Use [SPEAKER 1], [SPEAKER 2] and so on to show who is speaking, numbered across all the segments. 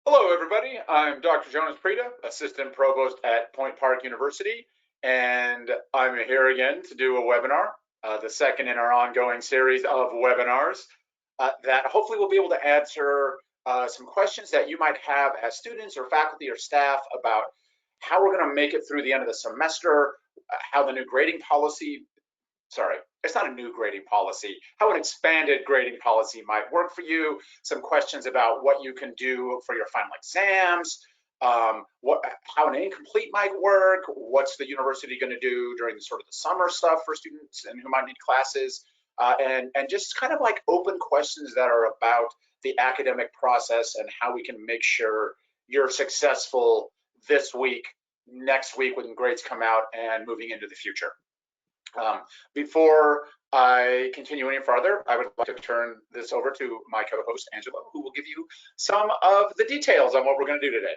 [SPEAKER 1] Hello, everybody. I'm Dr. Jonas Prida, Assistant Provost at Point Park University, and I'm here again to do a webinar, the second in our ongoing series of webinars that hopefully will be able to answer some questions that you might have as students or faculty or staff about how we're going to make it through the end of the semester, how the new grading policy, it's not a new grading policy, how an expanded grading policy might work for you, some questions about what you can do for your final exams, how an incomplete might work, what's the university going to do during sort of the summer stuff for students and who might need classes, and just kind of like open questions that are about the academic process and how we can make sure you're successful this week, next week when grades come out, and moving into the future. Before I continue any further, I would like to turn this over to my co-host, Angelo, who will give you some of the details on what we're going to do today.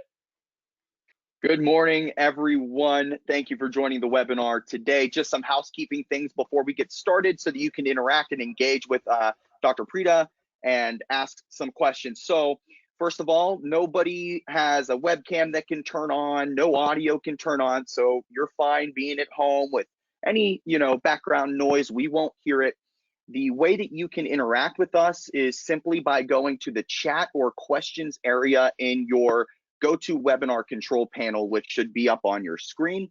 [SPEAKER 2] Good morning, everyone. Thank you for joining the webinar today. Just some housekeeping things before we get started so that you can interact and engage with Dr. Prida and ask some questions. So first of all, nobody has a webcam that can turn on, no audio can turn on, so you're fine being at home with any background noise. We won't hear it. The way that you can interact with us is simply by going to the chat or questions area in your GoToWebinar control panel, which should be up on your screen.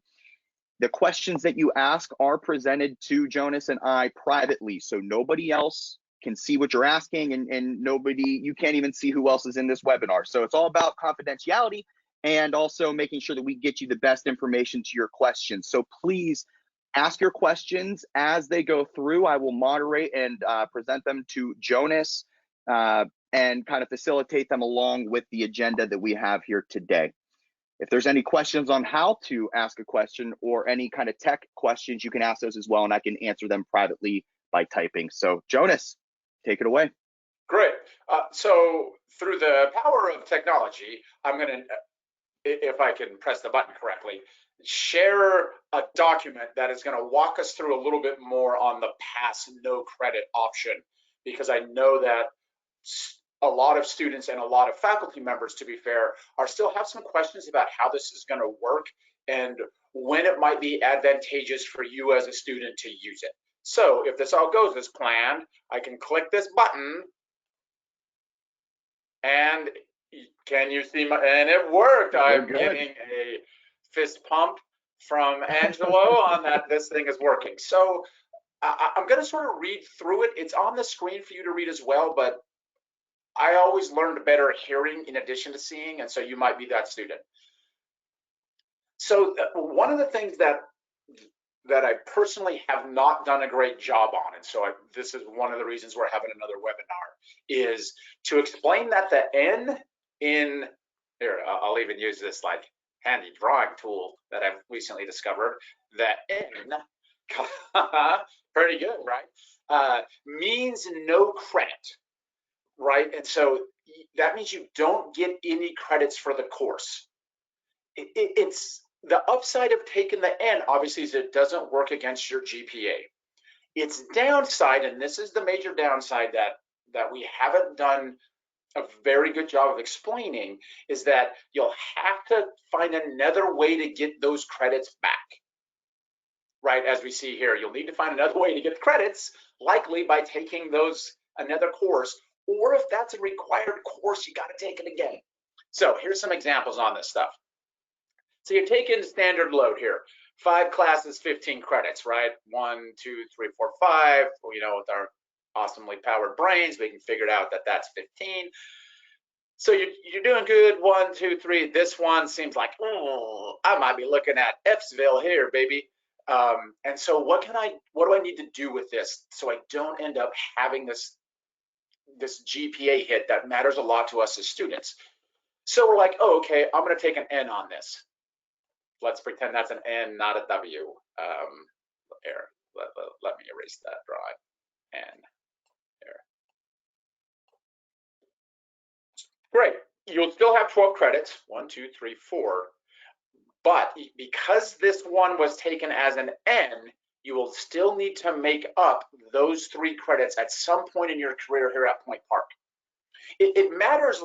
[SPEAKER 2] The questions that you ask are presented to Jonas and I privately, so nobody else can see what you're asking, and you can't even see who else is in this webinar. So it's all about confidentiality and also making sure that we get you the best information to your questions. So please ask your questions as they go through. I will moderate and present them to Jonas and kind of facilitate them along with the agenda that we have here today. If there's any questions on how to ask a question or any kind of tech questions, you can ask those as well, and I can answer them privately by typing. So Jonas, take it away.
[SPEAKER 1] Great. So through the power of technology, I'm going to, if I can press the button correctly, share a document that is going to walk us through a little bit more on the pass no credit option, because I know that a lot of students and a lot of faculty members, to be fair, still have some questions about how this is going to work and when it might be advantageous for you as a student to use it. So if this all goes as planned, I can click this button, and can you see and it worked. I'm getting a fist pump from Angelo on that this thing is working. So I'm going to sort of read through it. It's on the screen for you to read as well, but I always learned better hearing in addition to seeing, and so you might be that student. So one of the things that I personally have not done a great job on, and so this is one of the reasons we're having another webinar, is to explain that the N in, here, I'll even use this like handy drawing tool that I've recently discovered, the N, pretty good, right, means no credit, right? And so that means you don't get any credits for the course. It's the upside of taking the N, obviously, is it doesn't work against your GPA. Its downside, and this is the major downside that we haven't done a very good job of explaining, is that you'll have to find another way to get those credits back, right? As we see here, you'll need to find another way to get credits, likely by taking another course, or if that's a required course, you got to take it again. So here's some examples on this stuff. So you're taking standard load here, 5 classes, 15 credits, right? 1, 2, 3, 4, 5. Well, with our awesomely powered brains, we can figure it out that that's 15. So you're doing good. 1, 2, 3. This one seems like, oh, I might be looking at F'sville here, baby. And so what do I need to do with this so I don't end up having this GPA hit that matters a lot to us as students? So we're like, oh, okay, I'm going to take an N on this. Let's pretend that's an N, not a W. Here, let me erase that drawing. N, there. Great. You'll still have 12 credits, 1, 2, 3, 4. But because this one was taken as an N, you will still need to make up those 3 credits at some point in your career here at Point Park. It matters.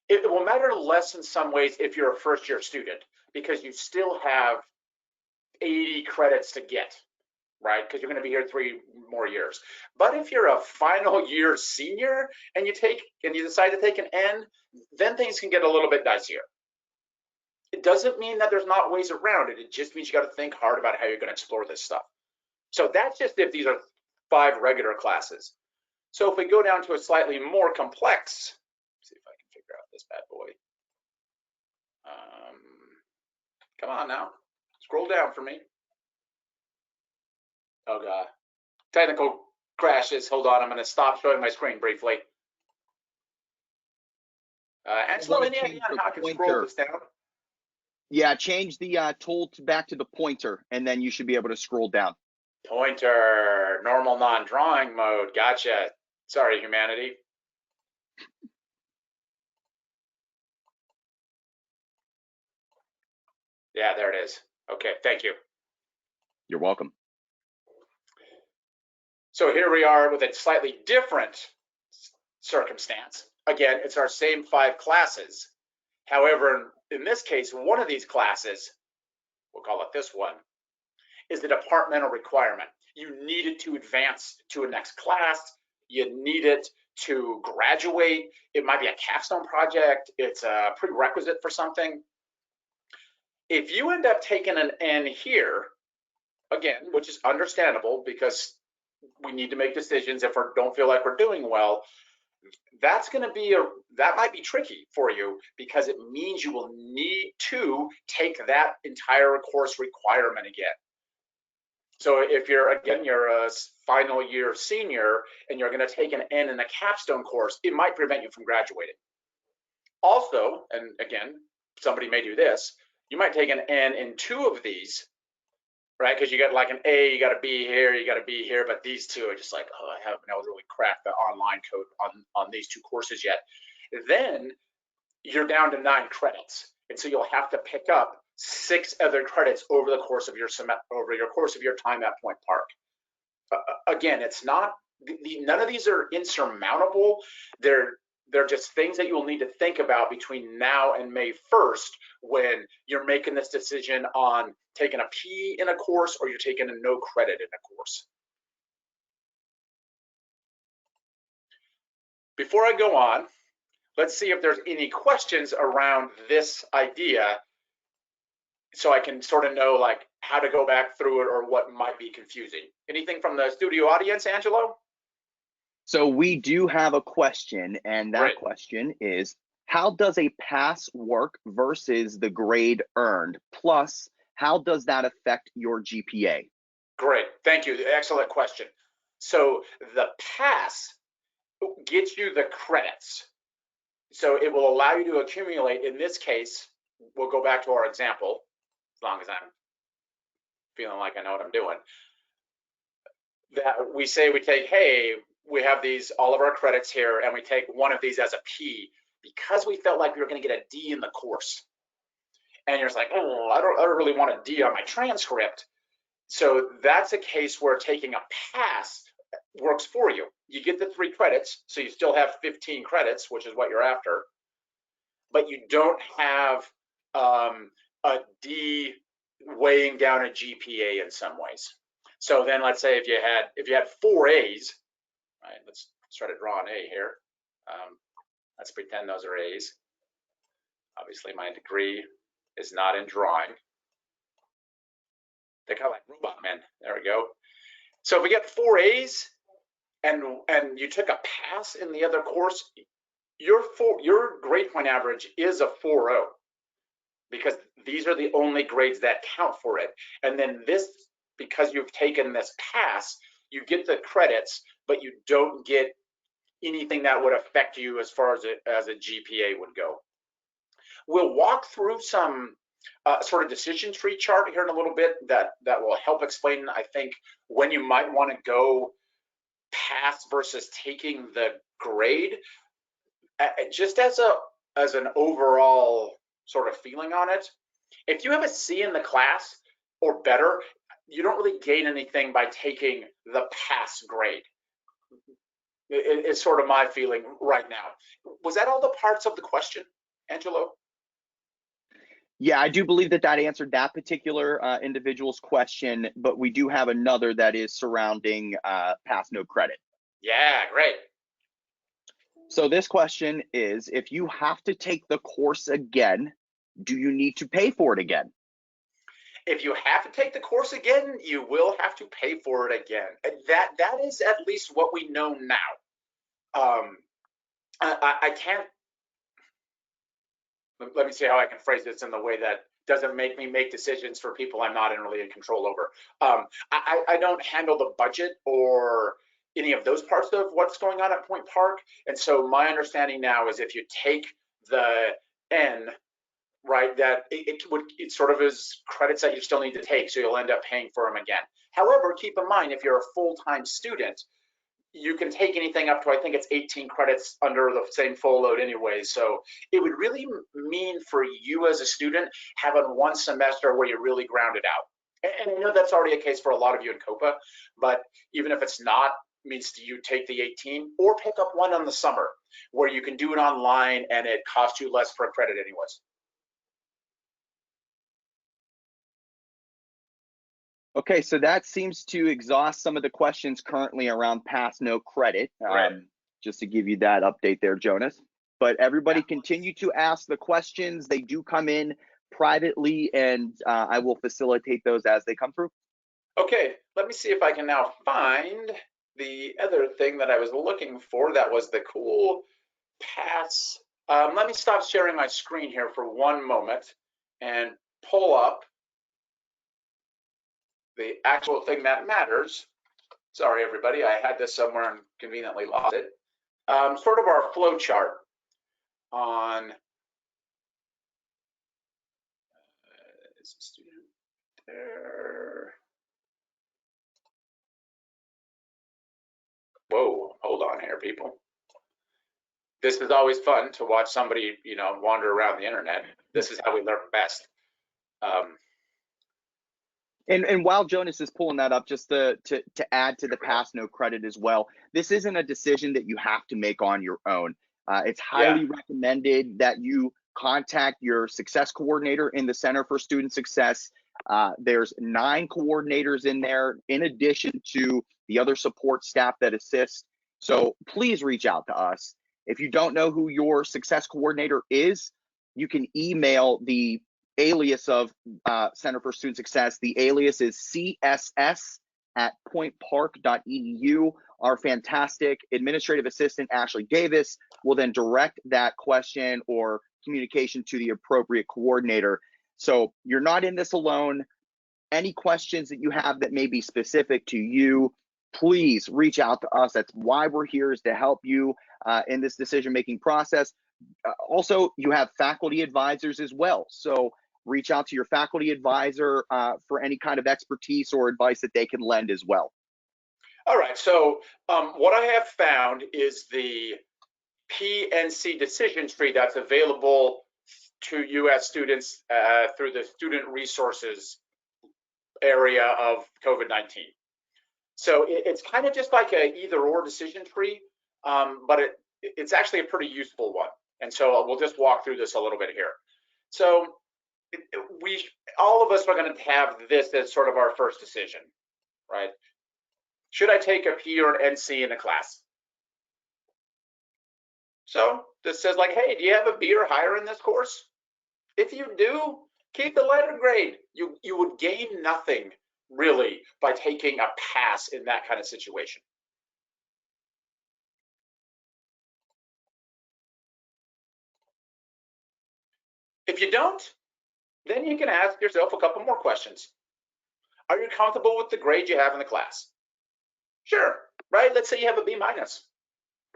[SPEAKER 1] It will matter less in some ways if you're a first-year student, because you still have 80 credits to get, right? Because you're going to be here 3 more years. But if you're a final year senior and you decide to take an N, then things can get a little bit dicier. It doesn't mean that there's not ways around it. It just means you got to think hard about how you're going to explore this stuff. So that's just if these are 5 regular classes. So if we go down to a slightly more complex, let's see if I can figure out this bad boy. Come on now, scroll down for me. Oh God, technical crashes. Hold on, I'm going to stop showing my screen briefly. Angelo, any idea on how I can scroll this down?
[SPEAKER 2] Yeah, change the tool back to the pointer, and then you should be able to scroll down.
[SPEAKER 1] Pointer, normal non-drawing mode. Gotcha. Sorry, humanity. Yeah, there it is. Okay, thank you.
[SPEAKER 2] You're welcome.
[SPEAKER 1] So here we are with a slightly different circumstance. Again, it's our same 5 classes. However, in this case, one of these classes, we'll call it this one, is the departmental requirement. You need it to advance to a next class. You need it to graduate. It might be a capstone project. It's a prerequisite for something. If you end up taking an N here, again, which is understandable because we need to make decisions if we don't feel like we're doing well, that might be tricky for you because it means you will need to take that entire course requirement again. So if you're a final year senior and you're going to take an N in a capstone course, it might prevent you from graduating. Also, and again, somebody may do this, you might take an N in 2 of these, right? Because you got like an A, you got a B here, you got a B here, but these 2 are just like, oh, I haven't been able to really crack the online code on these 2 courses yet. Then you're down to 9 credits, and so you'll have to pick up 6 other credits over the course of your time at Point Park. Again, it's not none of these are insurmountable. They're just things that you will need to think about between now and May 1st when you're making this decision on taking a P in a course or you're taking a no credit in a course. Before I go on, let's see if there's any questions around this idea so I can sort of know like how to go back through it or what might be confusing. Anything from the studio audience, Angelo?
[SPEAKER 2] So we do have a question, and that question is, how does a pass work versus the grade earned? Plus, how does that affect your GPA?
[SPEAKER 1] Great, thank you, excellent question. So the pass gets you the credits. So it will allow you to accumulate, in this case, we'll go back to our example, as long as I'm feeling like I know what I'm doing. That we say we take, hey, we have all of our credits here, and we take one of these as a P because we felt like we were going to get a D in the course. And you're just like, oh, I don't really want a D on my transcript. So that's a case where taking a pass works for you. You get the 3 credits, so you still have 15 credits, which is what you're after, but you don't have a D weighing down a GPA in some ways. So then let's say if you had 4 A's, right, let's try to draw an A here. Let's pretend those are A's. Obviously my degree is not in drawing. They're kind of like robot men. There we go. So if we get 4 A's and you took a pass in the other course, your grade point average is a 4.0 because these are the only grades that count for it. And then this, because you've taken this pass, you get the credits, but you don't get anything that would affect you as far as a GPA would go. We'll walk through some sort of decision tree chart here in a little bit that will help explain, I think, when you might want to go pass versus taking the grade. Just as an overall sort of feeling on it, if you have a C in the class or better, you don't really gain anything by taking the pass grade. It's sort of my feeling right now. Was that all the parts of the question? Angelo?
[SPEAKER 2] Yeah, I do believe that answered that particular individual's question, but we do have another that is surrounding pass no credit.
[SPEAKER 1] Yeah, great.
[SPEAKER 2] So this question is, if you have to take the course again, do you need to pay for it again?
[SPEAKER 1] If you have to take the course again, you will have to pay for it again. And that is at least what we know now. I can't, let me see how I can phrase this in the way that doesn't make me make decisions for people I'm not really in control over. I don't handle the budget or any of those parts of what's going on at Point Park. And so my understanding now is if you take the N, right, that it sort of is credits that you still need to take, so you'll end up paying for them again. However, keep in mind, if you're a full-time student, you can take anything up to, I think it's 18 credits under the same full load anyway. So it would really mean for you as a student having one semester where you're really grounded out. And I know that's already a case for a lot of you in COPA, but even if it's not, means you take the 18 or pick up one in the summer where you can do it online and it costs you less per credit anyways.
[SPEAKER 2] Okay, so that seems to exhaust some of the questions currently around pass no credit.
[SPEAKER 1] Right.
[SPEAKER 2] Just to give you that update there, Jonas. But everybody continue to ask the questions. They do come in privately, and I will facilitate those as they come through.
[SPEAKER 1] Okay, let me see if I can now find the other thing that I was looking for. That was the cool pass. Let me stop sharing my screen here for one moment and pull up the actual thing that matters. Sorry, everybody, I had this somewhere and conveniently lost it. Sort of our flow chart on student there. Whoa, hold on here, people. This is always fun to watch somebody, wander around the internet. This is how we learn best.
[SPEAKER 2] And while Jonas is pulling that up, just to add to the pass no credit as well, this isn't a decision that you have to make on your own. It's highly recommended that you contact your success coordinator in the Center for Student Success. There's 9 coordinators in there, in addition to the other support staff that assist. So please reach out to us. If you don't know who your success coordinator is, you can email the alias of Center for Student Success. The alias is css@pointpark.edu. Our fantastic administrative assistant, Ashley Davis, will then direct that question or communication to the appropriate coordinator. So you're not in this alone. Any questions that you have that may be specific to you, please reach out to us. That's why we're here, is to help you in this decision-making process. Also, you have faculty advisors as well. So reach out to your faculty advisor for any kind of expertise or advice that they can lend as well.
[SPEAKER 1] All right, so what I have found is the PNC decision tree that's available to you as students through the student resources area of COVID-19. So it's kind of just like a either or decision tree, but it's actually a pretty useful one. And so we'll just walk through this a little bit here. So all of us are going to have this as sort of our first decision, right? Should I take a P or an NC in a class? So this says like, hey, do you have a B or higher in this course? If you do, keep the letter grade. You would gain nothing really by taking a pass in that kind of situation. If you don't, then you can ask yourself a couple more questions. Are you comfortable with the grade you have in the class? Sure, right? Let's say you have a B minus,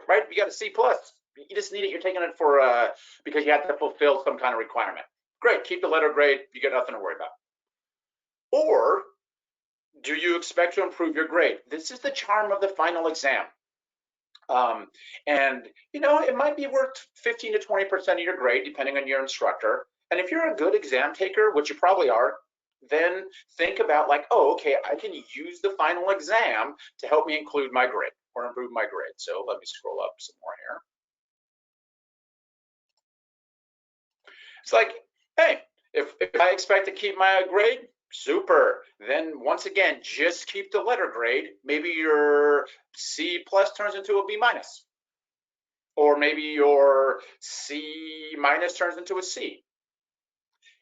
[SPEAKER 1] right? You got a C plus. You just need it. You're taking it for because you have to fulfill some kind of requirement. Great, keep the letter grade. You got nothing to worry about. Or do you expect to improve your grade? This is the charm of the final exam. And it might be worth 15 to 20% of your grade, depending on your instructor. And if you're a good exam taker, which you probably are, then think about like, oh, okay, I can use the final exam to help me include my grade or improve my grade. So let me scroll up some more here. It's like, hey, if I expect to keep my grade, super. Then once again, just keep the letter grade. Maybe your C plus turns into a B minus, or maybe your C minus turns into a C.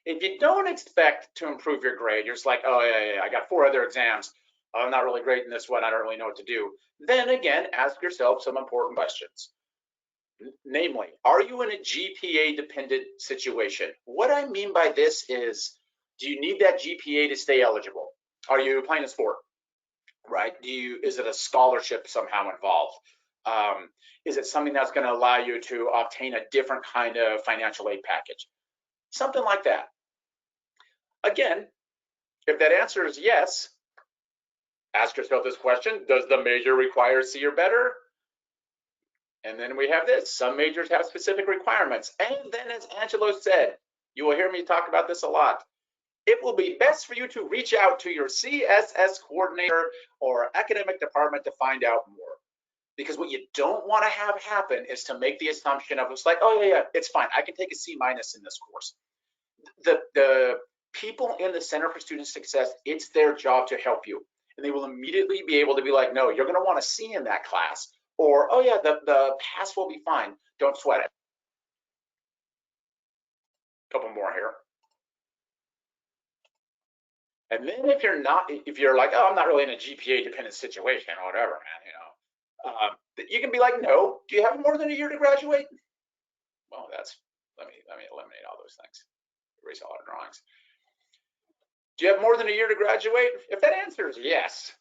[SPEAKER 1] If you don't expect to improve your grade, you're just like, oh yeah, I got 4 other exams. I'm not really great in this one. I don't really know what to do. Then again, ask yourself some important questions. Namely, are you in a GPA dependent situation? What I mean by this is, do you need that GPA to stay eligible? Are you playing a sport, right? Is it a scholarship somehow involved? Is it something that's going to allow you to obtain a different kind of financial aid package? Something like that. Again, if that answer is yes, ask yourself this question: does the major require C or better? And then we have this: some majors have specific requirements. And then, as Angelo said, you will hear me talk about this a lot, it will be best for you to reach out to your CSS coordinator or academic department to find out more. Because what you don't want to have happen is to make the assumption of, it's like, oh yeah, it's fine, I can take a C minus in this course. The people in the Center for Student Success, it's their job to help you. And they will immediately be able to be like, no, you're going to want to C in that class. Or, oh yeah, the pass will be fine. Don't sweat it. Couple more here. And then if you're like, oh, I'm not really in a GPA dependent situation or whatever, man, you can be like, no, do you have more than a year to graduate? Well, let me eliminate all those things. Erase all our drawings. Do you have more than a year to graduate? If that answer is yes,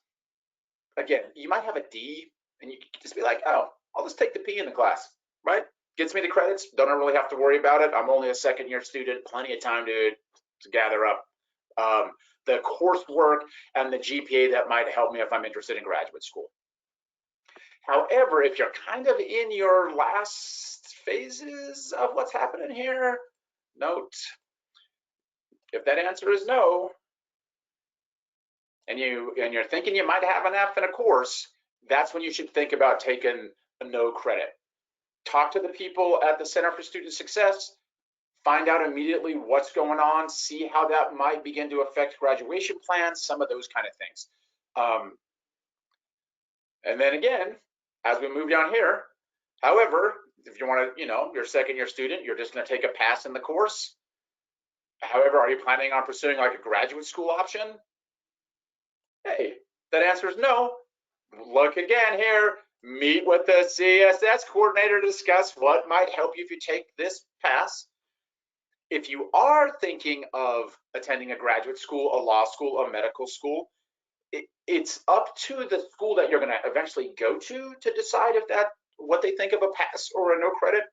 [SPEAKER 1] again, you might have a D, and you can just be like, oh, I'll just take the P in the class, right? Gets me the credits, don't really have to worry about it. I'm only a second-year student, plenty of time to gather up the coursework and the GPA that might help me if I'm interested in graduate school. However, if you're kind of in your last phases of what's happening here, note, if that answer is no, and you're thinking you might have an F in a course, that's when you should think about taking a no credit. Talk to the people at the Center for Student Success, find out immediately what's going on, see how that might begin to affect graduation plans, some of those kind of things. And then again, as we move down here, however, if you want to, you're a second-year student, you're just going to take a pass in the course. However, are you planning on pursuing like a graduate school option? Hey, that answer is no. Look again here. Meet with the CSS coordinator to discuss what might help you if you take this pass. If you are thinking of attending a graduate school, a law school, a medical school, it's up to the school that you're going to eventually go to decide if what they think of a pass or a no credit.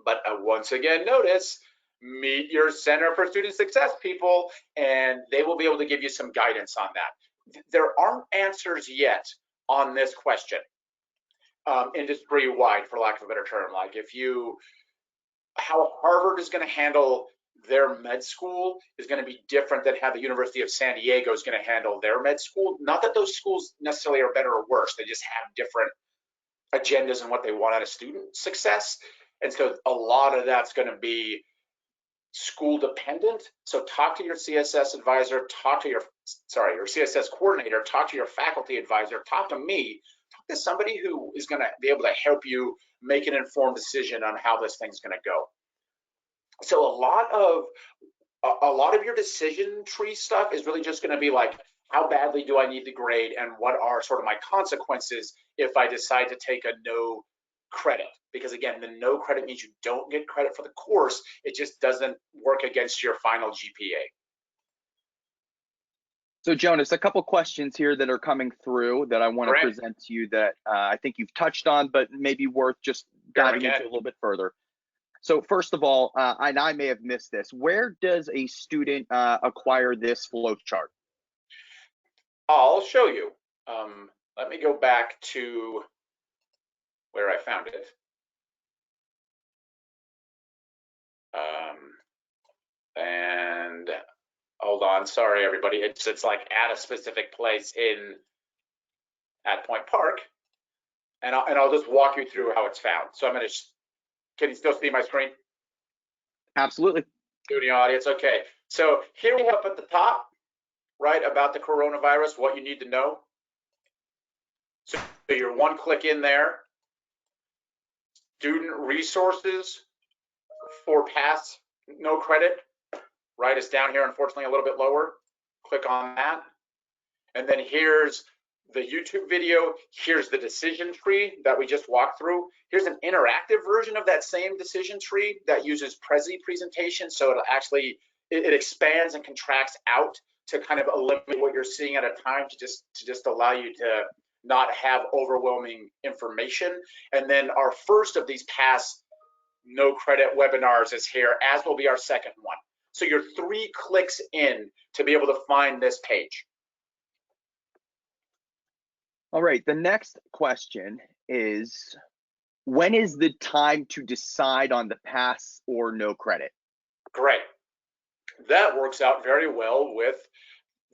[SPEAKER 1] But once again, notice, meet your Center for Student Success people, and they will be able to give you some guidance on that. There aren't answers yet on this question, industry-wide, for lack of a better term. Like how Harvard is going to handle their med school is going to be different than how the University of San Diego is going to handle their med school. Not that those schools necessarily are better or worse, they just have different agendas and what they want out of student success. And so a lot of that's going to be school dependent. So talk to your CSS advisor, talk to your CSS coordinator, talk to your faculty advisor, talk to me, talk to somebody who is going to be able to help you make an informed decision on how this thing's going to go. So a lot of your decision tree stuff is really just going to be like, how badly do I need the grade, and what are sort of my consequences if I decide to take a no credit? Because again, the no credit means you don't get credit for the course. It just doesn't work against your final GPA.
[SPEAKER 2] So Jonas, a couple questions here that are coming through that I want to present to you that I think you've touched on, but maybe worth just diving into a little bit further. So first of all, and I may have missed this, where does a student acquire this flow chart?
[SPEAKER 1] I'll show you. Let me go back to where I found it. And hold on, sorry everybody. It's like at a specific place at Point Park, and I'll just walk you through how it's found. So I'm going to. Can you still see my screen?
[SPEAKER 2] Absolutely.
[SPEAKER 1] Studio audience, okay. So here we have at the top, right, about the coronavirus, what you need to know. So you're one click in there. Student resources for pass, no credit, right? It's down here, unfortunately, a little bit lower. Click on that. And then here's the YouTube video. Here's the decision tree that we just walked through. Here's an interactive version of that same decision tree that uses Prezi presentation. So it'll actually, it expands and contracts out to kind of eliminate what you're seeing at a time to just allow you to not have overwhelming information. And then our first of these pass no credit webinars is here, as will be our second one. So you're 3 clicks in to be able to find this page.
[SPEAKER 2] All right, the next question is, when is the time to decide on the pass or no credit?
[SPEAKER 1] Great. That works out very well with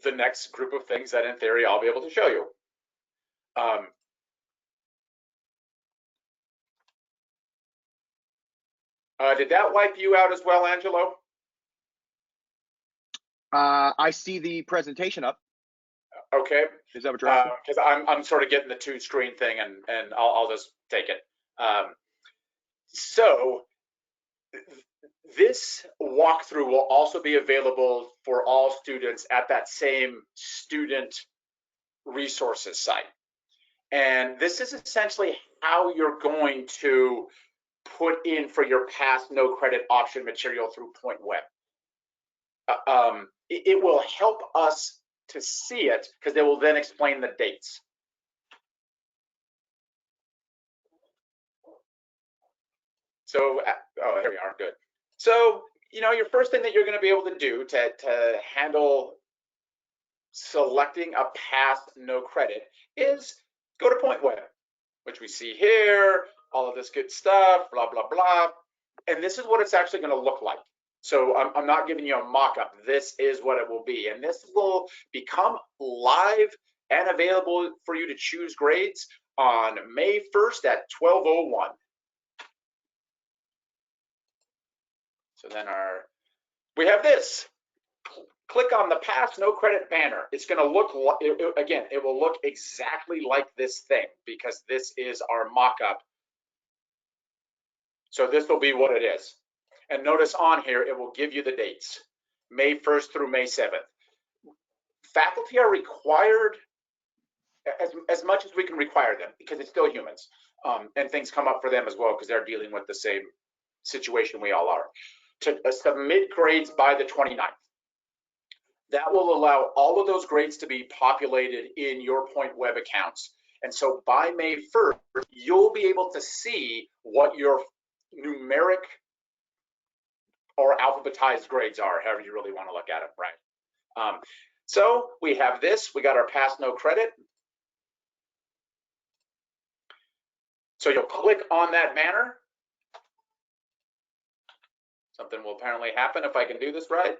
[SPEAKER 1] the next group of things that in theory I'll be able to show you. Did that wipe you out as well, Angelo?
[SPEAKER 2] I see the presentation up.
[SPEAKER 1] Okay.
[SPEAKER 2] Is that what you're asking?
[SPEAKER 1] Because I'm sort of getting the 2-screen thing, and I'll just take it. So this walkthrough will also be available for all students at that same student resources site. And this is essentially how you're going to put in for your pass no credit option material through POINTWEB. It will help us to see it because they will then explain the dates. So, oh, there we are, good. So, your first thing that you're going to be able to do to handle selecting a pass no credit is go to POINTWEB, which we see here, all of this good stuff, blah, blah, blah. And this is what it's actually going to look like. So I'm not giving you a mock-up. This is what it will be. And this will become live and available for you to choose grades on May 1st at 12:01. So then we have this. Click on the pass no credit banner. It's going to look, again, it will look exactly like this thing because this is our mock-up. So this will be what it is. And notice on here, it will give you the dates, May 1st through May 7th. Faculty are required, as much as we can require them, because it's still humans, and things come up for them as well because they're dealing with the same situation we all are, to submit grades by the 29th. That will allow all of those grades to be populated in your POINTWEB accounts. And so by May 1st, you'll be able to see what your numeric or alphabetized grades are, however you really want to look at it, right? So we have this, we got our pass no credit. So you'll click on that banner. Something will apparently happen if I can do this right.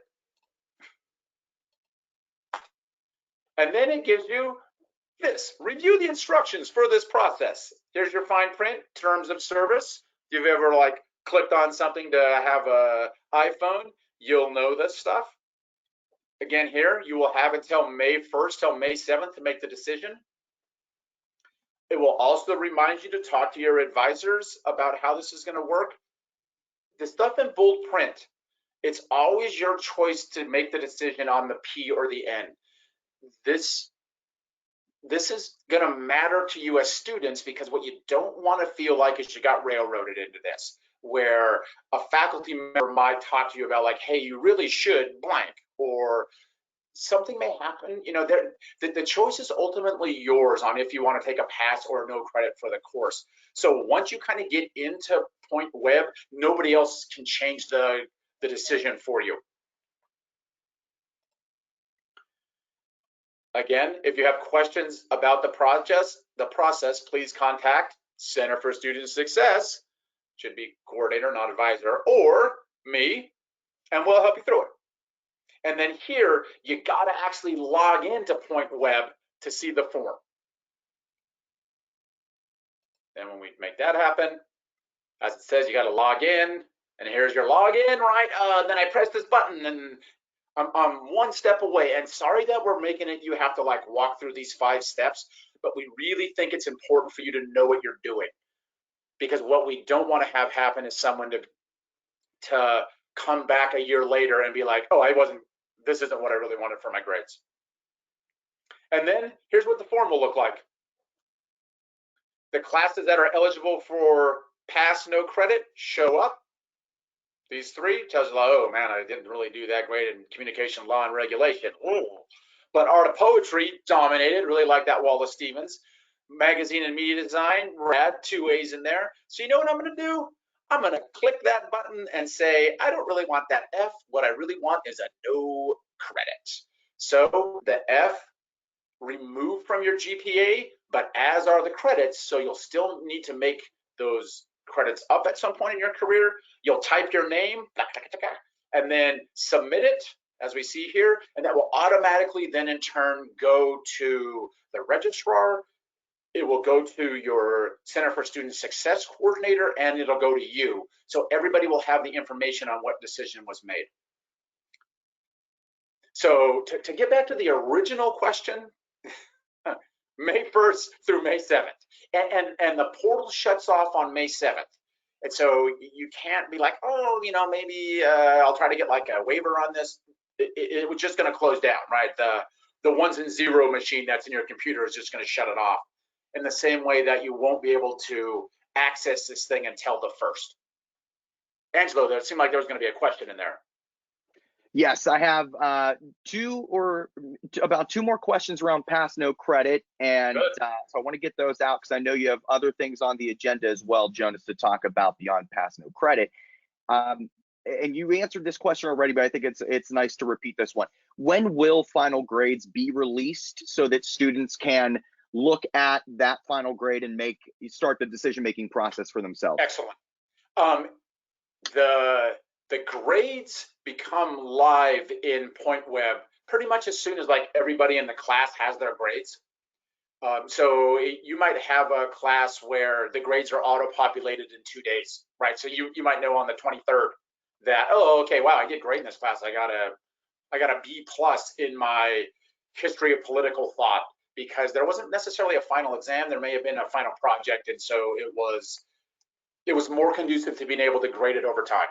[SPEAKER 1] And then it gives you this, review the instructions for this process. Here's your fine print, terms of service. If you've ever clicked on something to have a iPhone, you'll know this stuff. Again, here, you will have until May 1st till May 7th to make the decision. It will also remind you to talk to your advisors about how this is going to work. The stuff in bold print, it's always your choice to make the decision on the P or the N. This is going to matter to you as students because what you don't want to feel like is you got railroaded into this, where a faculty member might talk to you about hey, you really should blank, or something may happen. The choice is ultimately yours on if you want to take a pass or no credit for the course. So once you kind of get into POINTWEB, nobody else can change the decision for you. Again, if you have questions about the process, please contact Center for Student Success, should be coordinator, not advisor, or me, and we'll help you through it. And then here, you got to actually log into POINTWEB to see the form. And when we make that happen, as it says, you got to log in, And here's your login, right? Then I press this button and I'm one step away. And sorry that we're making it, you have to like walk through these 5 steps, but we really think it's important for you to know what you're doing. Because what we don't want to have happen is someone to come back a year later and be like, oh, this isn't what I really wanted for my grades. And then here's what the form will look like. The classes that are eligible for pass, no credit, show up. These 3 tells you, oh man, I didn't really do that great in communication, law, and regulation. Ooh. But art of poetry dominated, really like that Wallace Stevens. Magazine and media design, rad, 2 A's in there. So you know what I'm gonna do? I'm gonna click that button and say, I don't really want that F. What I really want is a no credit. So the F removed from your GPA, but as are the credits, so you'll still need to make those credits up at some point in your career. You'll type your name and then submit it, as we see here, and that will automatically then in turn go to the registrar. It will go to your Center for Student Success coordinator, and it'll go to you. So everybody will have the information on what decision was made. So to get back to the original question, May 1st through May 7th. And the portal shuts off on May 7th. And so you can't be like, oh, you know, maybe I'll try to get like a waiver on this. It was just going to close down, right? The 1s and 0 machine that's in your computer is just going to shut it off. In the same way that you won't be able to access this thing until the 1st. Angelo, there seemed like there was going to be a question in there.
[SPEAKER 2] Yes, I have about 2 more questions around pass no credit, and so I want to get those out because I know you have other things on the agenda as well, Jonas, to talk about beyond pass no credit. And you answered this question already, but I think it's nice to repeat this one. When will final grades be released so that students can look at that final grade and start the decision-making process for themselves?
[SPEAKER 1] Excellent. The grades become live in POINTWEB pretty much as soon as like everybody in the class has their grades. So you might have a class where the grades are auto-populated in 2 days, right? So you might know on the 23rd that, oh, okay, wow, I did great in this class. I got a B+ in my history of political thought, because there wasn't necessarily a final exam. There may have been a final project, and so it was more conducive to being able to grade it over time.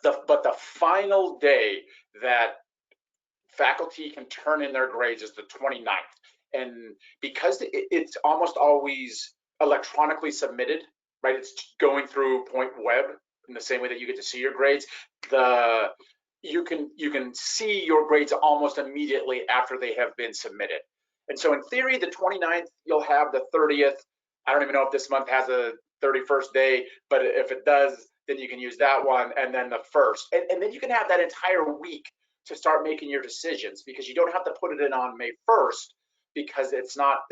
[SPEAKER 1] But the final day that faculty can turn in their grades is the 29th. And because it's almost always electronically submitted, right? It's going through POINTWEB in the same way that you get to see your grades. You can see your grades almost immediately after they have been submitted. And so in theory, the 29th, you'll have the 30th. I don't even know if this month has a 31st day, but if it does, then you can use that one, and then the 1st. And then you can have that entire week to start making your decisions, because you don't have to put it in on May 1st, because it's not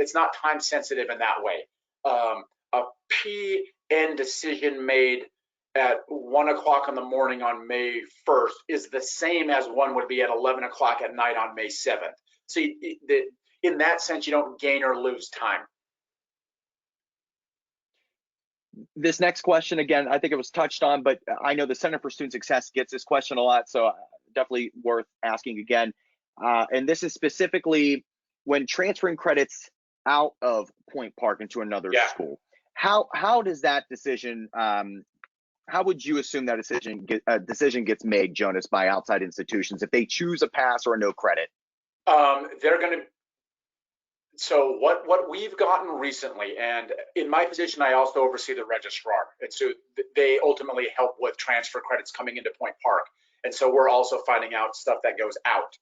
[SPEAKER 1] time sensitive in that way. A PN decision made at 1 o'clock in the morning on May 1st is the same as one would be at 11 o'clock at night on May 7th. So in that sense, you don't gain or lose time.
[SPEAKER 2] This next question, again, I think it was touched on, but I know the Center for Student Success gets this question a lot, so definitely worth asking again. And this is specifically when transferring credits out of Point Park into another school. How does that decision, how would you assume that decision gets made, Jonas, by outside institutions if they choose a pass or a no credit?
[SPEAKER 1] They're going to. So what we've gotten recently, and in my position, I also oversee the registrar, and so they ultimately help with transfer credits coming into Point Park, and so we're also finding out stuff that goes out.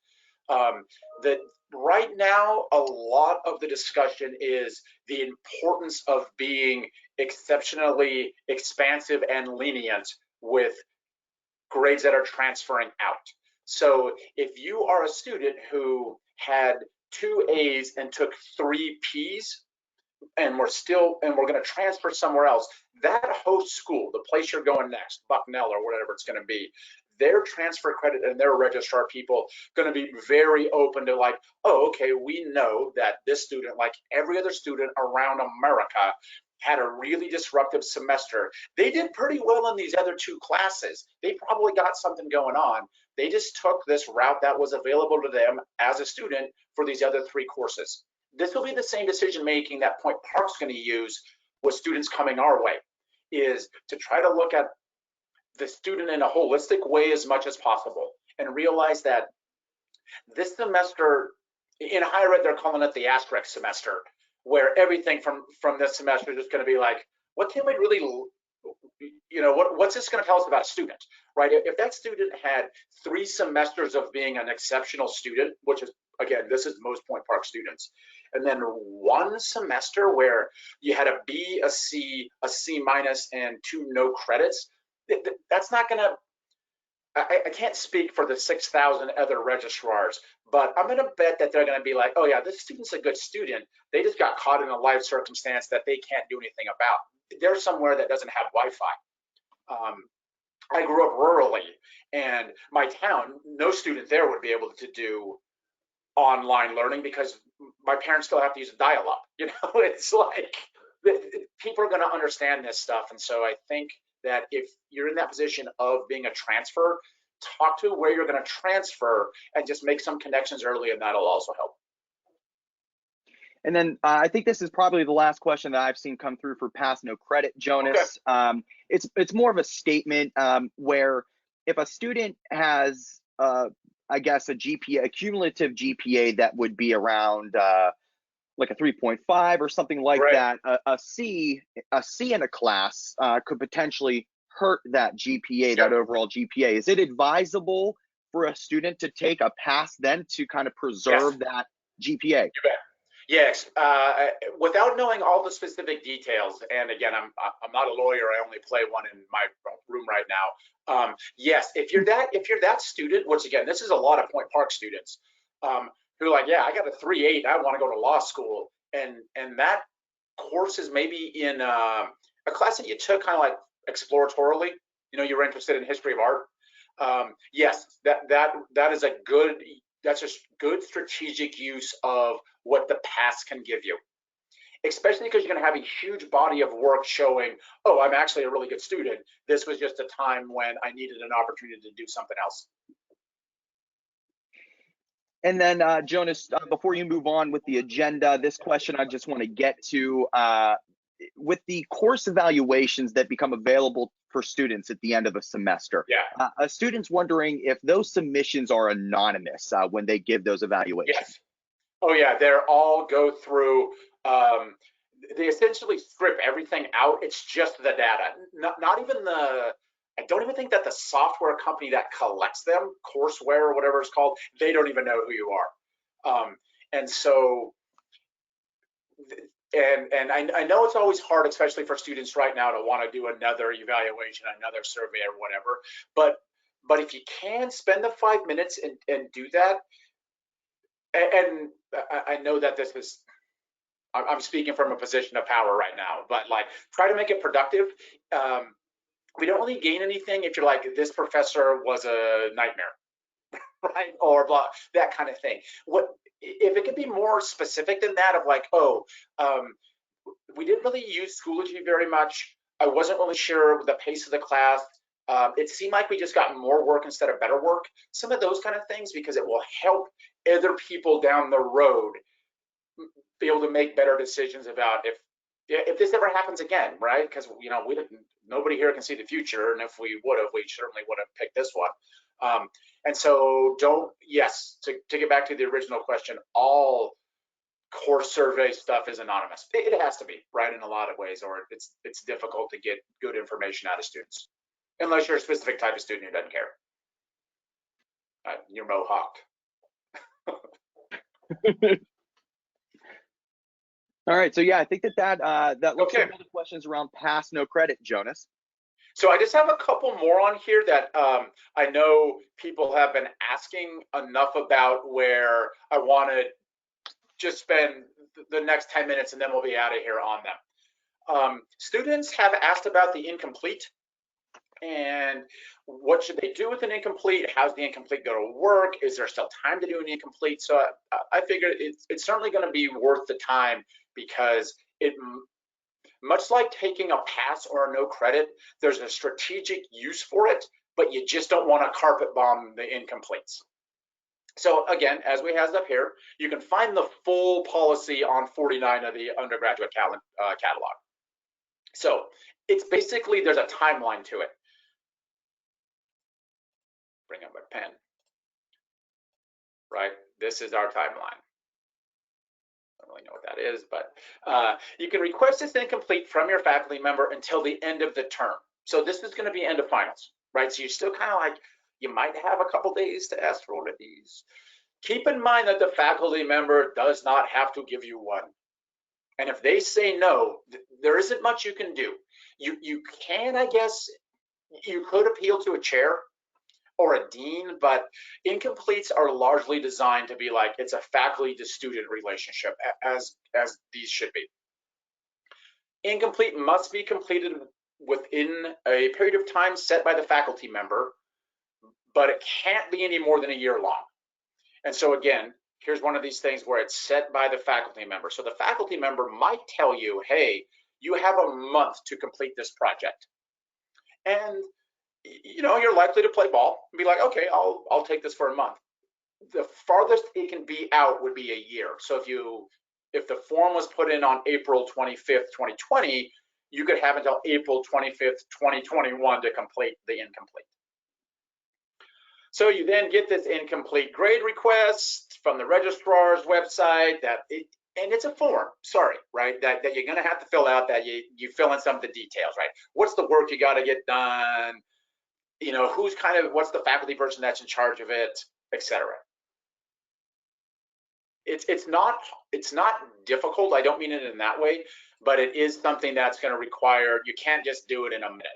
[SPEAKER 1] That right now, a lot of the discussion is the importance of being exceptionally expansive and lenient with grades that are transferring out. So if you are a student who had 2 A's and took 3 P's, and we're going to transfer somewhere else, that host school, the place you're going next, Bucknell or whatever it's going to be, their transfer credit and their registrar people going to be very open to like, oh, okay, we know that this student, like every other student around America, had a really disruptive semester. They did pretty well in these other 2 classes. They probably got something going on. They just took this route that was available to them as a student for these other 3 courses. This will be the same decision making that Point Park's going to use with students coming our way, is to try to look at the student in a holistic way as much as possible and realize that this semester, in higher ed, they're calling it the asterisk semester, where everything from this semester is just going to be like, what can we really, what's this going to tell us about a student, right? If that student had 3 semesters of being an exceptional student, which is, again, this is most Point Park students, and then 1 semester where you had a B, a C minus, and 2 no credits, that's not going to, I can't speak for the 6,000 other registrars, but I'm going to bet that they're going to be like, oh yeah, this student's a good student. They just got caught in a life circumstance that they can't do anything about. They're somewhere that doesn't have Wi-Fi. I grew up rurally, and my town, no student there would be able to do online learning because my parents still have to use a dial-up. It's like people are going to understand this stuff, and so I think that if you're in that position of being a transfer, talk to where you're going to transfer and just make some connections early, and that'll also help.
[SPEAKER 2] And then I think this is probably the last question that I've seen come through for Pass No Credit, Jonas. Okay. It's more of a statement where if a student has, I guess, a cumulative GPA that would be around like a 3.5 or something like that, a C in a class could potentially hurt that GPA, that overall GPA. Is it advisable for a student to take a pass then to kind of preserve that GPA?
[SPEAKER 1] You bet. Yes, without knowing all the specific details, and again, I'm not a lawyer. I only play one in my room right now. Yes, if you're that student, which again, this is a lot of Point Park students who are like, yeah, I got a 3.8. I want to go to law school, and that course is maybe in a class that you took kind of like exploratorily. You were interested in history of art. Yes, that is a good. That's a good strategic use of what the pass can give you, especially because you're going to have a huge body of work showing, oh, I'm actually a really good student. This was just a time when I needed an opportunity to do something else.
[SPEAKER 2] And then, Jonas, before you move on with the agenda, this question I just want to get to, with the course evaluations that become available for students at the end of a semester.
[SPEAKER 1] Yeah.
[SPEAKER 2] A student's wondering if those submissions are anonymous when they give those evaluations.
[SPEAKER 1] Yes. Oh yeah, they're all go through, they essentially strip everything out. It's just the data, not even I don't even think that the software company that collects them, courseware or whatever it's called, they don't even know who you are. And so, and I know it's always hard, especially for students right now, to want to do another evaluation, another survey or whatever, but if you can spend the 5 minutes and do that, and I know that this is, I'm speaking from a position of power right now, but like, try to make it productive. We don't really gain anything if you're like, this professor was a nightmare, right? Or blah, that kind of thing. What if it could be more specific than that, of like, oh, we didn't really use Schoology very much. I wasn't really sure the pace of the class. It seemed like we just got more work instead of better work. Some of those kind of things, because it will help other people down the road be able to make better decisions about if this ever happens again, right? Because nobody here can see the future, and if we would have, we certainly would have picked this one. And so to get back to the original question, all course survey stuff is anonymous. It has to be, right, in a lot of ways, or it's difficult to get good information out of students, unless you're a specific type of student who doesn't care. You're mohawked.
[SPEAKER 2] All right, so yeah, I think that looks at all the questions around Pass No Credit, Jonas.
[SPEAKER 1] So I just have a couple more on here that I know people have been asking enough about, where I want to just spend the next 10 minutes and then we'll be out of here on them. Students have asked about the incomplete and what should they do with an incomplete? How's the incomplete going to work? Is there still time to do an incomplete? So I figured it's certainly going to be worth the time, because Much like taking a pass or a no credit, there's a strategic use for it, but you just don't want to carpet bomb the incompletes. So again, as we have up here, you can find the full policy on 49 of the undergraduate catalog. So it's basically, there's a timeline to it. Bring up my pen. Right, this is our timeline. I don't really know what that is, but you can request this incomplete from your faculty member until the end of the term. So this is going to be end of finals, right? So you're still kind of like, you might have a couple days to ask for one of these. Keep in mind that the faculty member does not have to give you one. And if they say no, there isn't much you can do. You can, I guess, you could appeal to a chair or a dean, but incompletes are largely designed to be like, it's a faculty to student relationship, as these should be. Incomplete must be completed within a period of time set by the faculty member, but it can't be any more than a year long. And so again, here's one of these things where it's set by the faculty member. So the faculty member might tell you, hey, you have a month to complete this project. And you know, you're likely to play ball and be like, okay, I'll take this for a month. The farthest it can be out would be a year. So if the form was put in on April 25th, 2020, you could have until April 25th, 2021 to complete the incomplete. So you then get this incomplete grade request from the registrar's website and it's a form, sorry, right, that you're gonna have to fill out, that you fill in some of the details, right? What's the work you gotta get done? You know, what's the faculty person that's in charge of it, etc. It's not difficult. I don't mean it in that way, but it is something that's going to require, you can't just do it in a minute.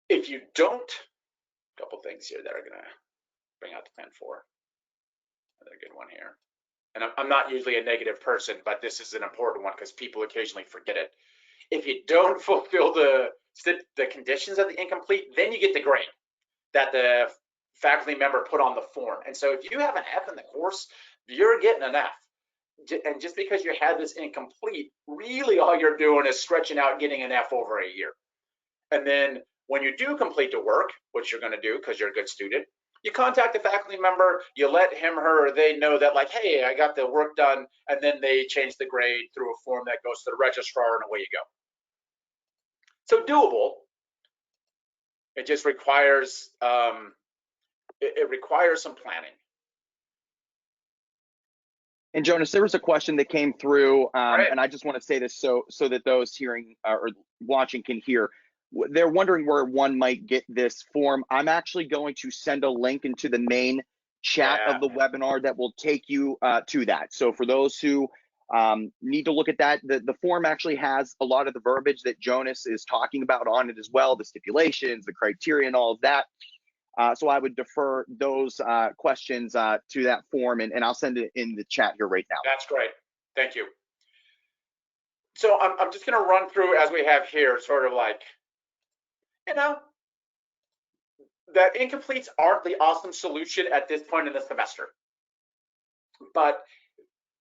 [SPEAKER 1] If you don't, a couple things here that are going to bring out the pen for. Another good one here. And I'm not usually a negative person, but this is an important one because people occasionally forget it. If you don't fulfill the conditions of the incomplete, then you get the grade that the faculty member put on the form. And so if you have an F in the course, you're getting an F. And just because you had this incomplete, really all you're doing is stretching out getting an F over a year. And then when you do complete the work, which you're going to do because you're a good student, you contact the faculty member, you let him, her, or they know that, like, hey, I got the work done, and then they change the grade through a form that goes to the registrar, and away you go. So doable. It just requires it requires some planning.
[SPEAKER 2] And Jonas, there was a question that came through, and I just want to say this so that those hearing or watching can hear. They're wondering where one might get this form. I'm actually going to send a link into the main chat of the webinar that will take you to that. So for those who need to look at that, the form actually has a lot of the verbiage that Jonas is talking about on it as well, the stipulations, the criteria, and all of that. So I would defer those questions to that form, and I'll send it in the chat here right now.
[SPEAKER 1] That's great. Thank you. So I'm just going to run through, as we have here, sort of like, you know, that incompletes aren't the awesome solution at this point in the semester. But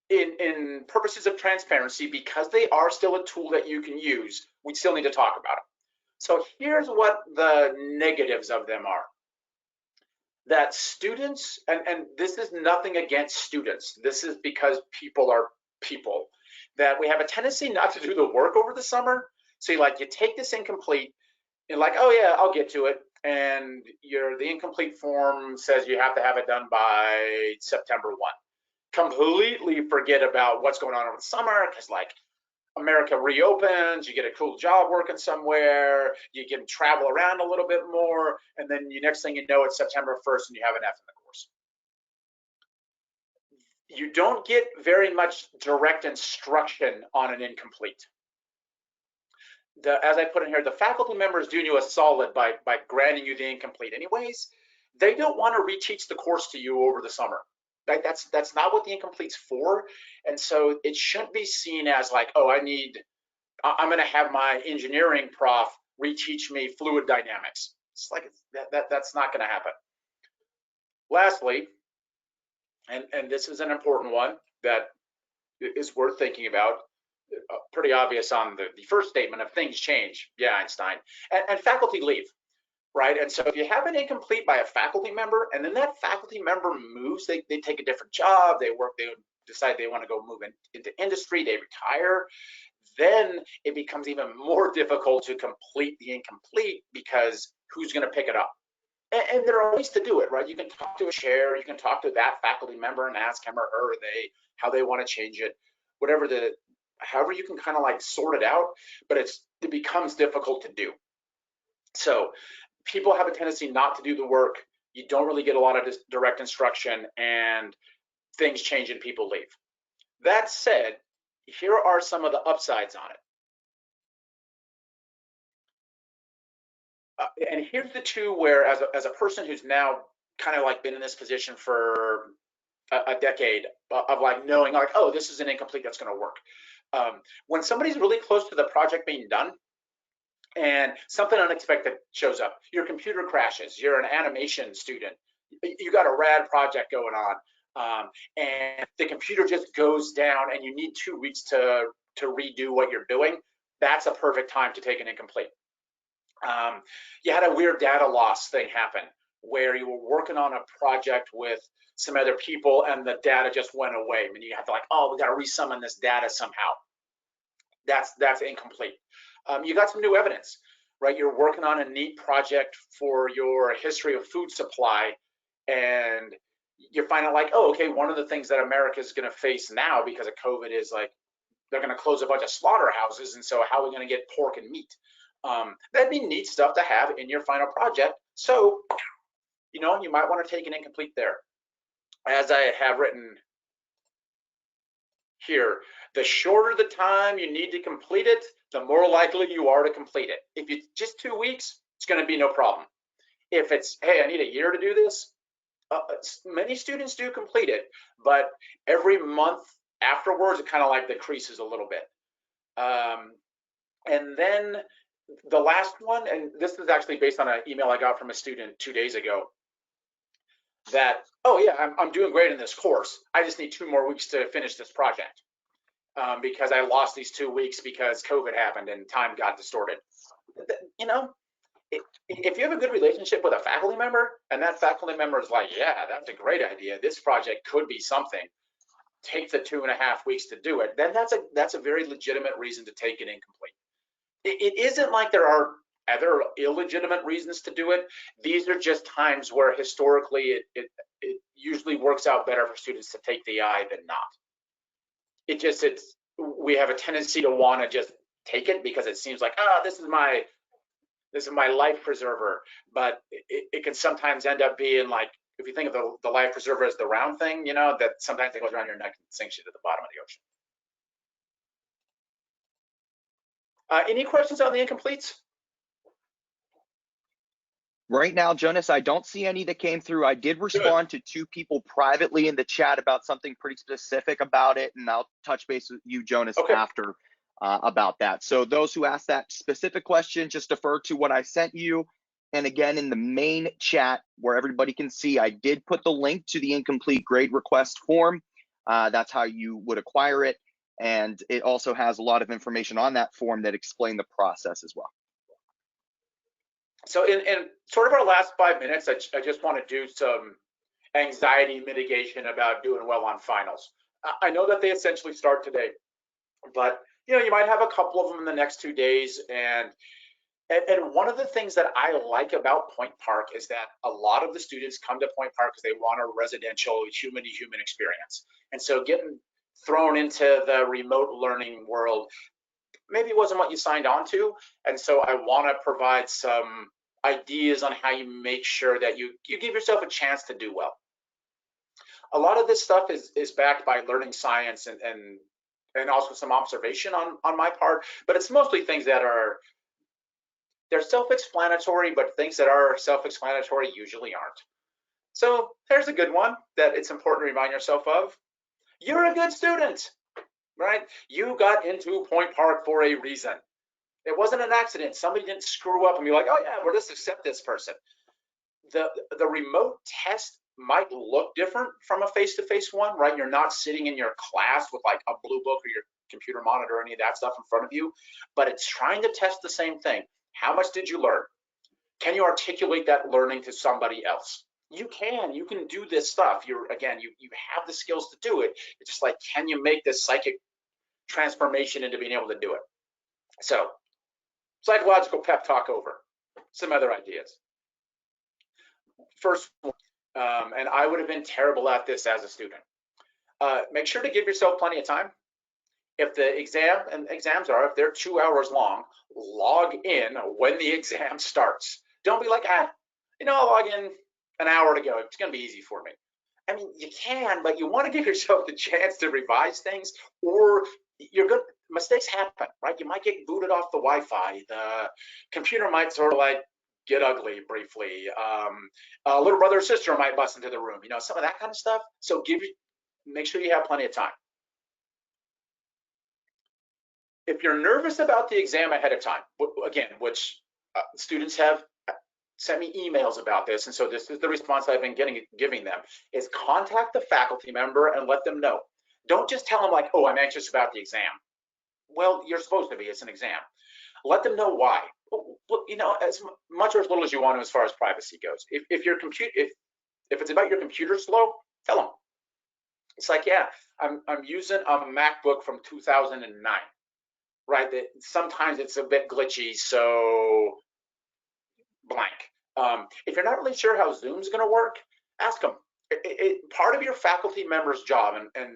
[SPEAKER 1] in purposes of transparency, because they are still a tool that you can use, we still need to talk about them. So here's what the negatives of them are. That students, and this is nothing against students, this is because people are people, that we have a tendency not to do the work over the summer. So you take this incomplete, and like, oh yeah, I'll get to it. And the incomplete form says you have to have it done by September 1. Completely forget about what's going on over the summer, because like America reopens, you get a cool job working somewhere, you can travel around a little bit more, and then next thing you know, it's September 1st and you have an F in the course. You don't get very much direct instruction on an incomplete. As I put in here, the faculty members do you a solid by granting you the incomplete anyways. They don't want to reteach the course to you over the summer. Right? That's not what the incomplete's for. And so it shouldn't be seen as like, oh, I'm going to have my engineering prof reteach me fluid dynamics. It's like that's not going to happen. Lastly, and this is an important one that is worth thinking about, pretty obvious on the first statement of things change. Yeah, Einstein. And faculty leave, right? And so if you have an incomplete by a faculty member, and then that faculty member moves, they take a different job, they decide they want to go move into industry, they retire, then it becomes even more difficult to complete the incomplete because who's going to pick it up? And there are ways to do it, right? You can talk to a chair, you can talk to that faculty member and ask him or her how they want to change it, however you can kind of like sort it out, but it becomes difficult to do. So people have a tendency not to do the work. You don't really get a lot of direct instruction, and things change and people leave. That said, here are some of the upsides on it. And here's the two where, as a person who's now kind of like been in this position for a decade of like knowing like, oh, this is an incomplete that's going to work. When somebody's really close to the project being done and something unexpected shows up, your computer crashes, you're an animation student, you got a rad project going on, and the computer just goes down and you need 2 weeks to redo what you're doing, that's a perfect time to take an incomplete. You had a weird data loss thing happen where you were working on a project with some other people and the data just went away. I mean, you have to like, oh, we got to resummon this data somehow. That's incomplete. You got some new evidence, right? You're working on a neat project for your history of food supply, and you find out like, oh, okay, one of the things that America is going to face now because of COVID is like they're going to close a bunch of slaughterhouses, and so how are we going to get pork and meat? That'd be neat stuff to have in your final project. So, you know, you might want to take an incomplete there. As I have written here, the shorter the time you need to complete it, the more likely you are to complete it. If it's just 2 weeks, it's going to be no problem. If it's, hey, I need a year to do this, many students do complete it, but every month afterwards, it kind of like decreases a little bit. And then the last one, and this is actually based on an email I got from a student 2 days ago, that, oh yeah, I'm doing great in this course. I just need 2 more weeks to finish this project because I lost these 2 weeks because COVID happened and time got distorted. You know, if you have a good relationship with a faculty member and that faculty member is like, yeah, that's a great idea, this project could be something, take the 2.5 weeks to do it, then that's a very legitimate reason to take it incomplete. It isn't like there are other illegitimate reasons to do it. These are just times where historically it usually works out better for students to take the I than not. We have a tendency to want to just take it because it seems like, this is my life preserver, but it can sometimes end up being like, if you think of the life preserver as the round thing, you know, that sometimes it goes around your neck and sinks you to the bottom of the ocean. Any questions on the incompletes?
[SPEAKER 2] Right now, Jonas, I don't see any that came through. I did respond to 2 people privately in the chat about something pretty specific about it, and I'll touch base with you, Jonas, after about that. So those who asked that specific question, just defer to what I sent you. And again, in the main chat where everybody can see, I did put the link to the incomplete grade request form. That's how you would acquire it. And it also has a lot of information on that form that explain the process as well.
[SPEAKER 1] So in sort of our last 5 minutes, I just want to do some anxiety mitigation about doing well on finals. I know that they essentially start today, but you know, you might have a couple of them in the next 2 days. And one of the things that I like about Point Park is that a lot of the students come to Point Park because they want a residential human-to-human experience. And so getting thrown into the remote learning world maybe wasn't what you signed on to. And so I want to provide some ideas on how you make sure that you give yourself a chance to do well. A lot of this stuff is backed by learning science and also some observation on my part, but it's mostly things that they're self-explanatory, but things that are self-explanatory usually aren't. So there's a good one that it's important to remind yourself of. You're a good student, right? You got into Point Park for a reason. It wasn't an accident. Somebody didn't screw up and be like, oh yeah, we'll just accept this person. The remote test might look different from a face-to-face one, right? You're not sitting in your class with like a blue book or computer monitor, any of that stuff in front of you, but it's trying to test the same thing. How much did you learn? Can you articulate that learning to somebody else? You can do this stuff. You have the skills to do it. It's just like, can you make this psychic transformation into being able to do it? So, psychological pep talk over. Some other ideas. First, and I would have been terrible at this as a student. Make sure to give yourself plenty of time. If the exams are, if they're 2 hours long, log in when the exam starts. Don't be like, I'll log in an hour to go. It's going to be easy for me. I mean, you can, but you want to give yourself the chance to revise things, or mistakes happen, right? You might get booted off the Wi-Fi. The computer might sort of like get ugly briefly. A little brother or sister might bust into the room, some of that kind of stuff. So make sure you have plenty of time. If you're nervous about the exam ahead of time, again, which students have sent me emails about this, and so this is the response I've been giving them, is contact the faculty member and let them know. Don't just tell them like, oh, I'm anxious about the exam. Well, you're supposed to be, it's an exam. Let them know why. As much or as little as you want to as far as privacy goes. If it's about your computer slow, tell them. It's like, yeah, I'm using a MacBook from 2009, right? That sometimes it's a bit glitchy, so blank. If you're not really sure how Zoom's going to work, ask them. Part of your faculty member's job, and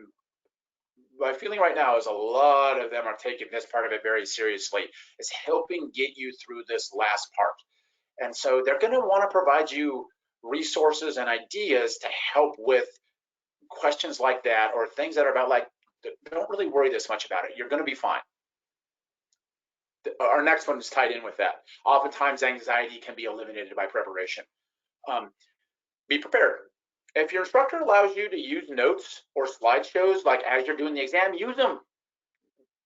[SPEAKER 1] my feeling right now is a lot of them are taking this part of it very seriously, is helping get you through this last part. And so they're going to want to provide you resources and ideas to help with questions like that, or things that are about like, don't really worry this much about it. You're going to be fine. Our next one is tied in with that. Oftentimes, anxiety can be eliminated by preparation. Be prepared. If your instructor allows you to use notes or slideshows, like as you're doing the exam, use them,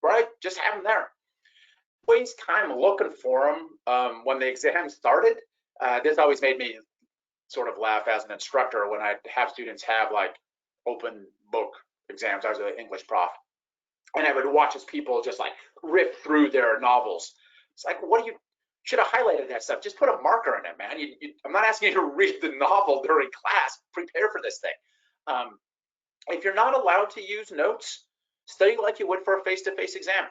[SPEAKER 1] right? Just have them there. Waste time looking for them when the exam started. This always made me sort of laugh as an instructor when I'd have students have like open book exams. I was an English prof. And I would watch as people just like rip through their novels. It's like, should have highlighted that stuff. Just put a marker in it, man. I'm not asking you to read the novel during class. Prepare for this thing. If you're not allowed to use notes, study like you would for a face-to-face exam,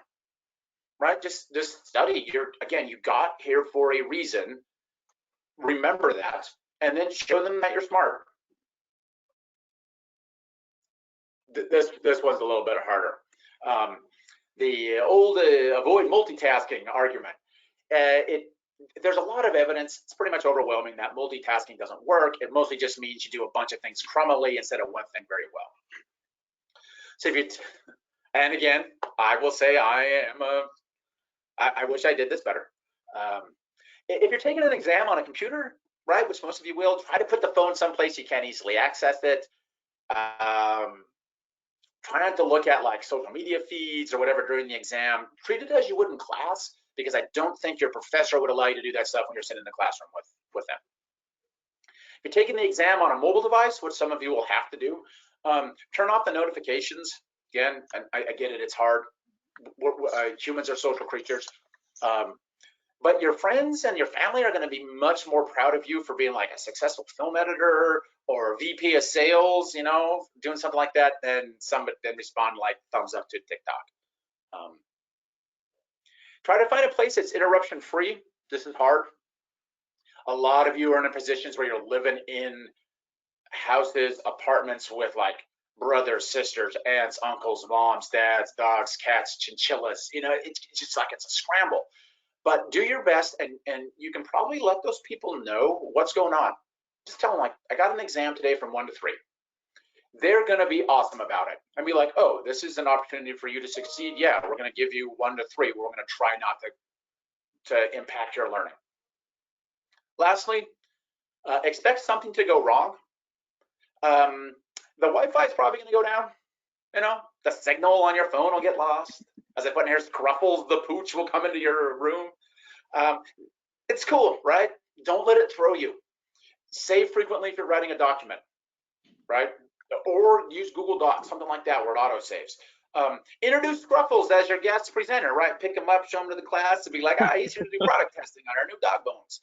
[SPEAKER 1] right? Just study. You got here for a reason. Remember that, and then show them that you're smart. This one's a little bit harder. The old avoid multitasking argument. There's a lot of evidence, it's pretty much overwhelming, that multitasking doesn't work. It mostly just means you do a bunch of things crummily instead of one thing very well. So and again, I will say I wish I did this better. If you're taking an exam on a computer, right, which most of you will, try to put the phone someplace you can't easily access it. Try not to look at like social media feeds or whatever during the exam. Treat it as you would in class, because I don't think your professor would allow you to do that stuff when you're sitting in the classroom with them. If you're taking the exam on a mobile device, which some of you will have to do, turn off the notifications. Again, I get it, it's hard. Humans are social creatures. But your friends and your family are going to be much more proud of you for being like a successful film editor or a VP of sales, doing something like that, than respond like thumbs up to TikTok. Try to find a place that's interruption free. This is hard. A lot of you are in positions where you're living in houses, apartments with like brothers, sisters, aunts, uncles, moms, dads, dogs, cats, chinchillas. It's just like it's a scramble. But do your best, and you can probably let those people know what's going on. Just tell them, like, I got an exam today from 1 to 3. They're going to be awesome about it and be like, oh, this is an opportunity for you to succeed. Yeah, we're going to give you 1 to 3. We're going to try not to impact your learning. Lastly, expect something to go wrong. The Wi-Fi is probably going to go down. The signal on your phone will get lost. As I put in here, Cruffles the pooch will come into your room. It's cool, right? Don't let it throw you. Save frequently if you're writing a document, right? Or use Google Docs, something like that, where it auto saves. Introduce Scruffles as your guest presenter, right? Pick him up, show him to the class, and be like, he's here to do product testing on our new dog bones.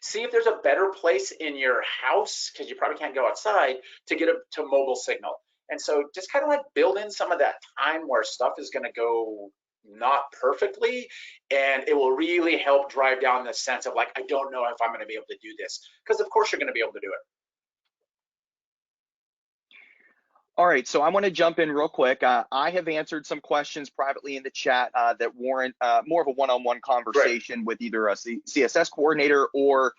[SPEAKER 1] See if there's a better place in your house, because you probably can't go outside, to get to mobile signal. And so just kind of like build in some of that time where stuff is going to go not perfectly, and it will really help drive down the sense of like, I don't know if I'm going to be able to do this, because of course you're going to be able to do it.
[SPEAKER 2] All right, so I want to jump in real quick. I have answered some questions privately in the chat that warrant more of a one-on-one conversation with either a CSS coordinator or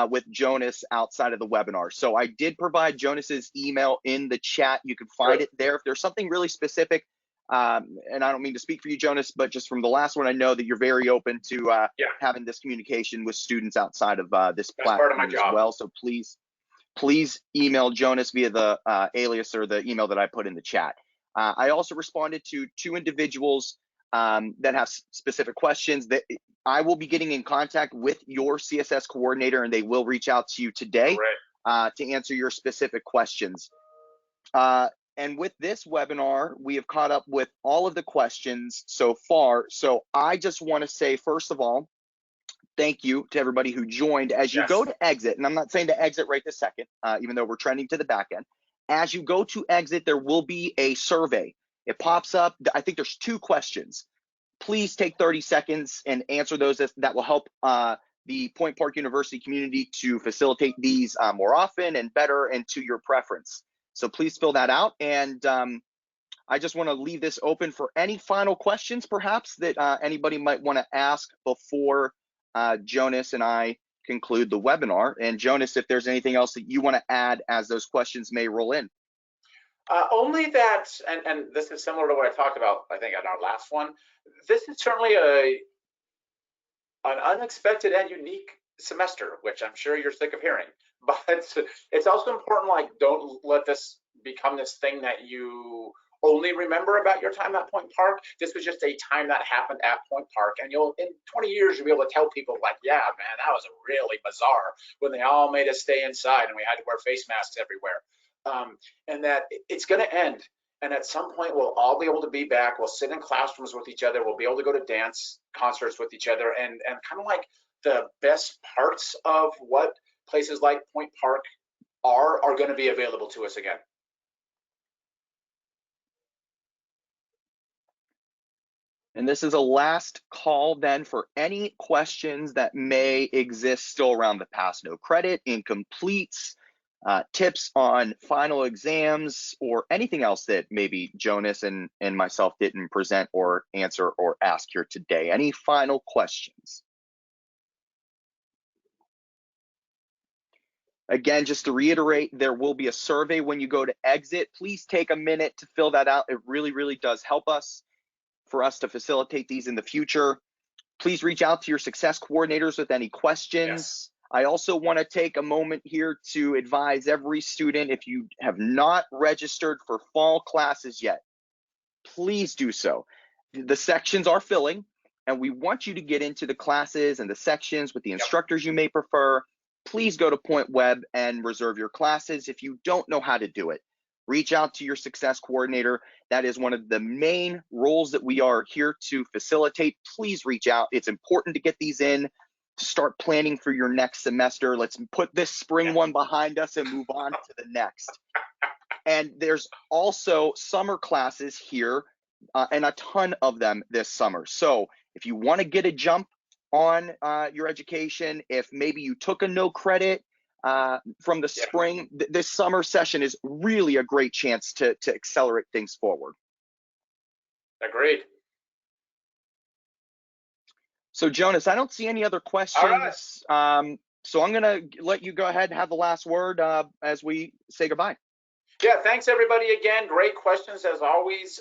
[SPEAKER 2] with Jonas outside of the webinar. So I did provide Jonas's email in the chat. You can find it there. If there's something really specific, and I don't mean to speak for you, Jonas, but just from the last one, I know that you're very open to having this communication with students outside of this platform as well. So please email Jonas via the alias or the email that I put in the chat. I also responded to 2 individuals that have specific questions. That I will be getting in contact with your CSS coordinator, and they will reach out to you today to answer your specific questions. And with this webinar, we have caught up with all of the questions so far. So I just want to say, first of all, thank you to everybody who joined. As you go to exit, and I'm not saying to exit right this second, even though we're trending to the back end. As you go to exit, there will be a survey. It pops up. I think there's 2 questions. Please take 30 seconds and answer those. That will help the Point Park University community to facilitate these more often and better and to your preference. So please fill that out. And I just want to leave this open for any final questions, perhaps, that anybody might want to ask before Jonas and I conclude the webinar. And Jonas, if there's anything else that you want to add as those questions may roll in.
[SPEAKER 1] Only that, and this is similar to what I talked about, I think, on our last one. This is certainly an unexpected and unique semester, which I'm sure you're sick of hearing. But it's also important, like, don't let this become this thing that you only remember about your time at Point Park. This was just a time that happened at Point Park, and you'll, in 20 years, you'll be able to tell people like, yeah, man, that was really bizarre when they all made us stay inside and we had to wear face masks everywhere. And that it's going to end. And at some point, we'll all be able to be back. We'll sit in classrooms with each other. We'll be able to go to dance concerts with each other. And kind of like the best parts of what places like Point Park are going to be available to us again.
[SPEAKER 2] And this is a last call then for any questions that may exist still around the pass no credit, incompletes, tips on final exams, or anything else that maybe Jonas and myself didn't present or answer or ask here today. Any final questions? Again, just to reiterate, there will be a survey when you go to exit. Please take a minute to fill that out. It really, really does help us for us to facilitate these in the future. Please reach out to your success coordinators with any questions. I also want to take a moment here to advise every student, if you have not registered for fall classes yet, please do so. The sections are filling, and we want you to get into the classes and the sections with the instructors you may prefer. Please go to POINTWEB and reserve your classes. If you don't know how to do it, reach out to your success coordinator. That is one of the main roles that we are here to facilitate. Please reach out. It's important to get these in to start planning for your next semester. Let's put this spring one behind us and move on to the next. And there's also summer classes here and a ton of them this summer. So if you want to get a jump on your education, if maybe you took a no credit from the spring, this summer session is really a great chance to accelerate things forward.
[SPEAKER 1] Agreed.
[SPEAKER 2] So Jonas, I don't see any other questions. So I'm gonna let you go ahead and have the last word as we say goodbye.
[SPEAKER 1] Yeah, thanks everybody again. Great questions as always.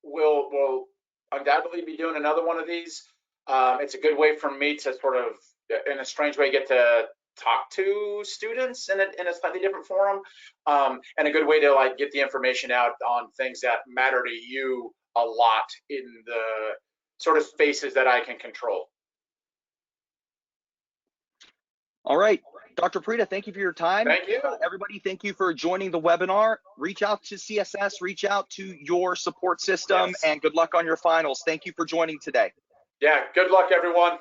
[SPEAKER 1] We'll undoubtedly be doing another one of these. It's a good way for me to sort of, in a strange way, get to talk to students in a slightly different forum, and a good way to like get the information out on things that matter to you a lot in the sort of spaces that I can control.
[SPEAKER 2] All right. Dr. Prida, thank you for your time.
[SPEAKER 1] Thank you.
[SPEAKER 2] Everybody, thank you for joining the webinar. Reach out to CSS, reach out to your support system,
[SPEAKER 1] Yes.
[SPEAKER 2] and good luck on your finals. Thank you for joining today.
[SPEAKER 1] Yeah, good luck, everyone.